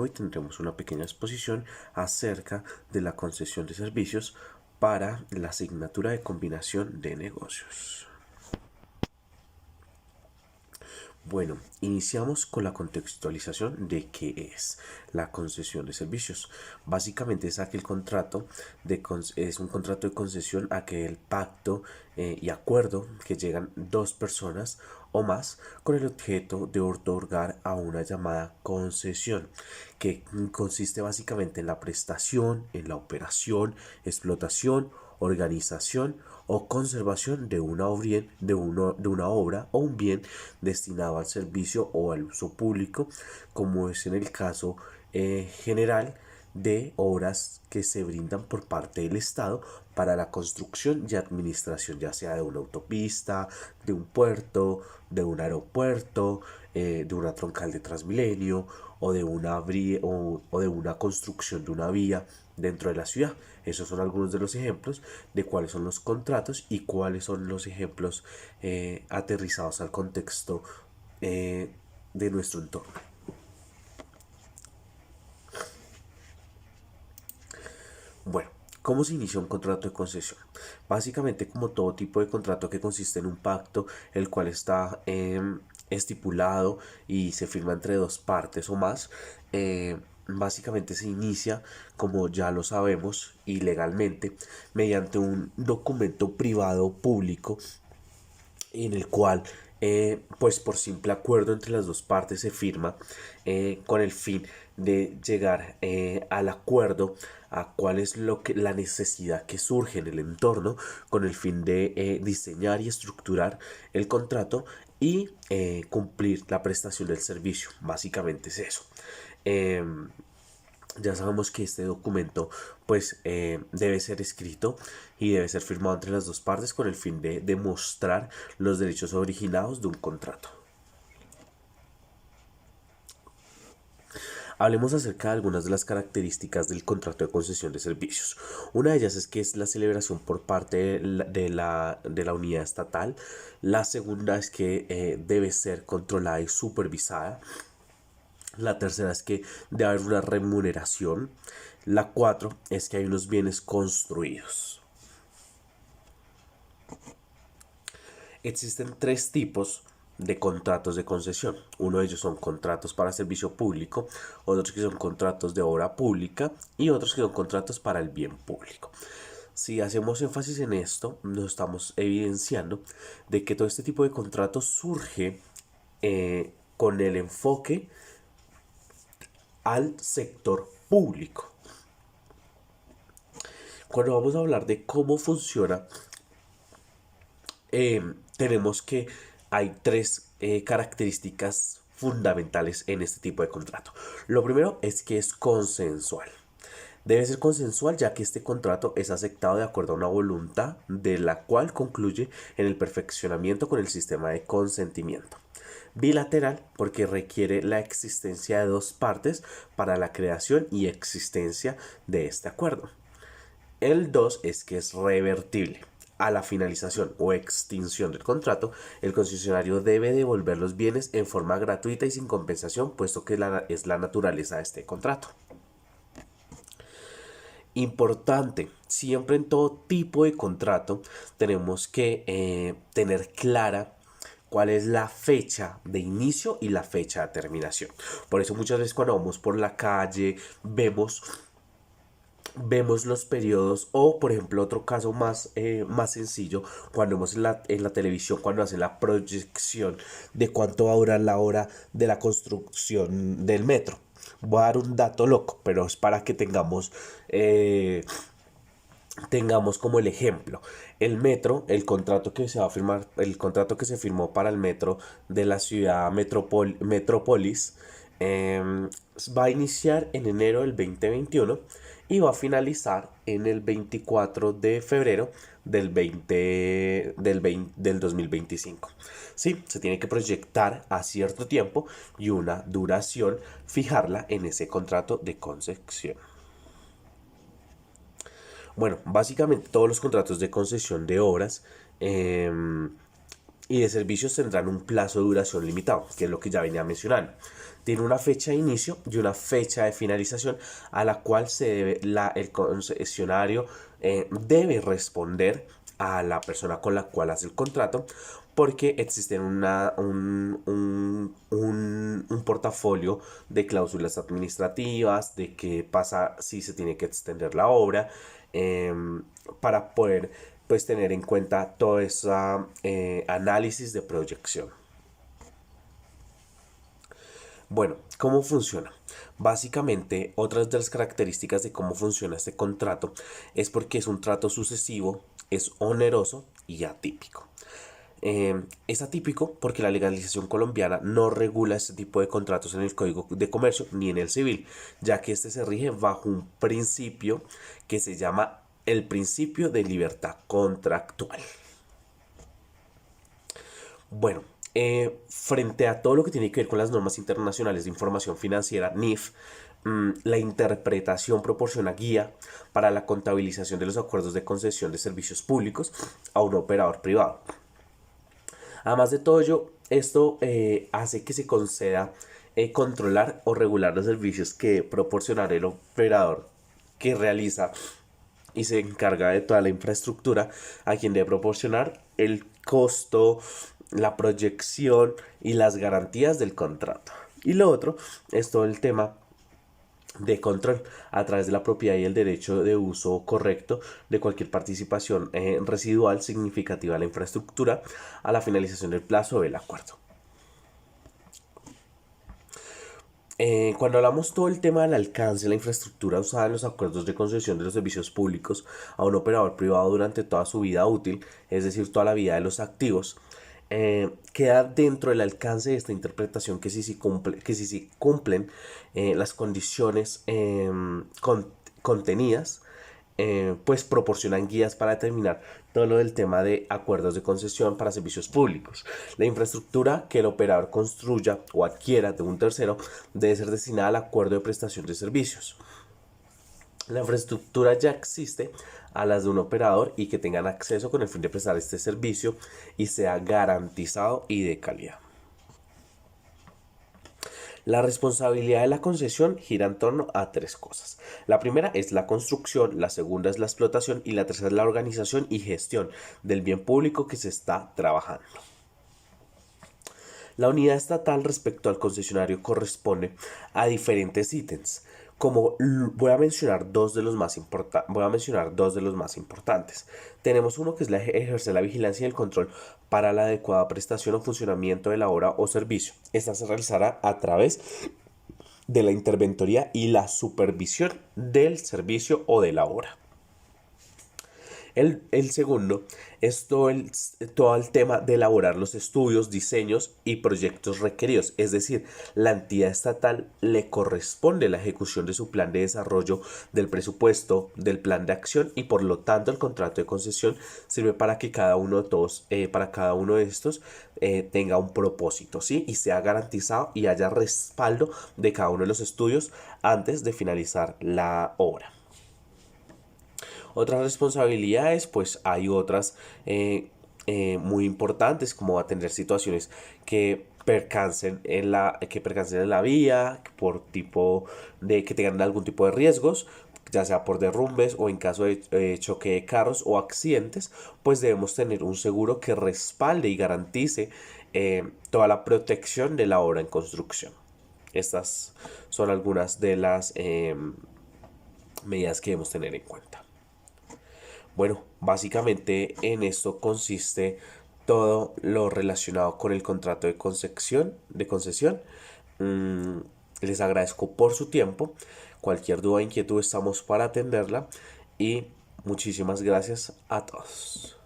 Hoy tendremos una pequeña exposición acerca de la concesión de servicios para la asignatura de combinación de negocios. Bueno, iniciamos con la contextualización de qué es la concesión de servicios. Básicamente es aquel contrato es un contrato de concesión, aquel pacto y acuerdo que llegan dos personas o más con el objeto de otorgar a una llamada concesión, que consiste básicamente en la prestación, en la operación, explotación, organización o conservación de una obra o un bien destinado al servicio o al uso público, como es en el caso general de obras que se brindan por parte del Estado para la construcción y administración, ya sea de una autopista, de un puerto, de un aeropuerto, de una troncal de Transmilenio o o de una construcción de una vía dentro de la ciudad. Esos son algunos de los ejemplos de cuáles son los contratos y cuáles son los ejemplos aterrizados al contexto de nuestro entorno. Bueno, ¿cómo se inicia un contrato de concesión? Básicamente, como todo tipo de contrato que consiste en un pacto, el cual está estipulado y se firma entre dos partes o más, básicamente se inicia, como ya lo sabemos, ilegalmente, mediante un documento privado público en el cual pues por simple acuerdo entre las dos partes se firma con el fin de llegar al acuerdo a cuál es la necesidad que surge en el entorno, con el fin de diseñar y estructurar el contrato y cumplir la prestación del servicio. Básicamente es eso. Ya sabemos que este documento pues debe ser escrito y debe ser firmado entre las dos partes con el fin de demostrar los derechos originados de un contrato. Hablemos acerca de algunas de las características del contrato de concesión de servicios. Una de ellas es que es la celebración por parte de la unidad estatal. La segunda es que debe ser controlada y supervisada. La tercera es que debe haber una remuneración. La cuatro es que hay unos bienes construidos. Existen tres tipos de contratos de concesión. Uno de ellos son contratos para servicio público, otros que son contratos de obra pública y otros que son contratos para el bien público. Si hacemos énfasis en esto, nos estamos evidenciando de que todo este tipo de contratos surge con el enfoque al sector público. Cuando vamos a hablar de cómo funciona, tenemos que hay tres características fundamentales en este tipo de contrato. Lo primero es que es consensual. Debe ser consensual, ya que este contrato es aceptado de acuerdo a una voluntad de la cual concluye en el perfeccionamiento con el sistema de consentimiento. Bilateral, porque requiere la existencia de dos partes para la creación y existencia de este acuerdo. El 2 es que es revertible. A la finalización o extinción del contrato, el concesionario debe devolver los bienes en forma gratuita y sin compensación, puesto que es la naturaleza de este contrato. Importante, siempre en todo tipo de contrato tenemos que tener clara cuál es la fecha de inicio y la fecha de terminación. Por eso muchas veces cuando vamos por la calle vemos los periodos, o por ejemplo otro caso más sencillo, cuando vemos en la televisión, cuando hacen la proyección de cuánto va a durar la hora de la construcción del metro. Voy a dar un dato loco, pero es para que tengamos como el ejemplo. El metro, el contrato que se va a firmar, el contrato que se firmó para el metro de la ciudad Metrópolis, va a iniciar en enero del 2021 y va a finalizar en el 24 de febrero del 2025. Sí, se tiene que proyectar a cierto tiempo y una duración, fijarla en ese contrato de concesión. Bueno, básicamente todos los contratos de concesión de obras y de servicios tendrán un plazo de duración limitado, que es lo que ya venía mencionando. Tiene una fecha de inicio y una fecha de finalización a la cual el concesionario debe responder a la persona con la cual hace el contrato, porque existe un portafolio de cláusulas administrativas, de qué pasa si se tiene que extender la obra, para poder pues tener en cuenta todo ese análisis de proyección. Bueno, ¿cómo funciona? Básicamente, otras de las características de cómo funciona este contrato es porque es un trato sucesivo, es oneroso y atípico. Es atípico porque la legalización colombiana no regula este tipo de contratos en el Código de Comercio ni en el civil, ya que este se rige bajo un principio que se llama el principio de libertad contractual. Bueno, frente a todo lo que tiene que ver con las normas internacionales de información financiera, NIF, la interpretación proporciona guía para la contabilización de los acuerdos de concesión de servicios públicos a un operador privado. Además de todo ello, esto hace que se conceda controlar o regular los servicios que proporcionará el operador que realiza y se encarga de toda la infraestructura, a quien debe proporcionar el costo, la proyección y las garantías del contrato. Y lo otro es todo el tema de control a través de la propiedad y el derecho de uso correcto de cualquier participación residual significativa de la infraestructura a la finalización del plazo del acuerdo. Cuando hablamos todo el tema del alcance de la infraestructura usada en los acuerdos de concesión de los servicios públicos a un operador privado durante toda su vida útil, es decir, toda la vida de los activos, queda dentro del alcance de esta interpretación que si cumplen las condiciones contenidas, pues proporcionan guías para determinar todo lo del tema de acuerdos de concesión para servicios públicos. La infraestructura que el operador construya o adquiera de un tercero debe ser destinada al acuerdo de prestación de servicios. La infraestructura ya existe a las de un operador y que tengan acceso con el fin de prestar este servicio y sea garantizado y de calidad. La responsabilidad de la concesión gira en torno a tres cosas. La primera es la construcción, la segunda es la explotación y la tercera es la organización y gestión del bien público que se está trabajando. La unidad estatal respecto al concesionario corresponde a diferentes ítems. Como voy a mencionar dos de los más importantes. Tenemos uno que es ejercer la vigilancia y el control para la adecuada prestación o funcionamiento de la obra o servicio. Esta se realizará a través de la interventoría y la supervisión del servicio o de la obra. El segundo es todo el tema de elaborar los estudios, diseños y proyectos requeridos. Es decir, la entidad estatal le corresponde la ejecución de su plan de desarrollo, del presupuesto, del plan de acción, y por lo tanto el contrato de concesión sirve para que cada uno de estos tenga un propósito, ¿sí? Y sea garantizado y haya respaldo de cada uno de los estudios antes de finalizar la obra. Otras responsabilidades, pues hay otras muy importantes, como atender situaciones que percancen en la vía, por tipo de que tengan algún tipo de riesgos, ya sea por derrumbes o en caso de choque de carros o accidentes, pues debemos tener un seguro que respalde y garantice toda la protección de la obra en construcción. Estas son algunas de las medidas que debemos tener en cuenta. Bueno, básicamente en esto consiste todo lo relacionado con el contrato de concesión. Les agradezco por su tiempo. Cualquier duda o inquietud estamos para atenderla y muchísimas gracias a todos.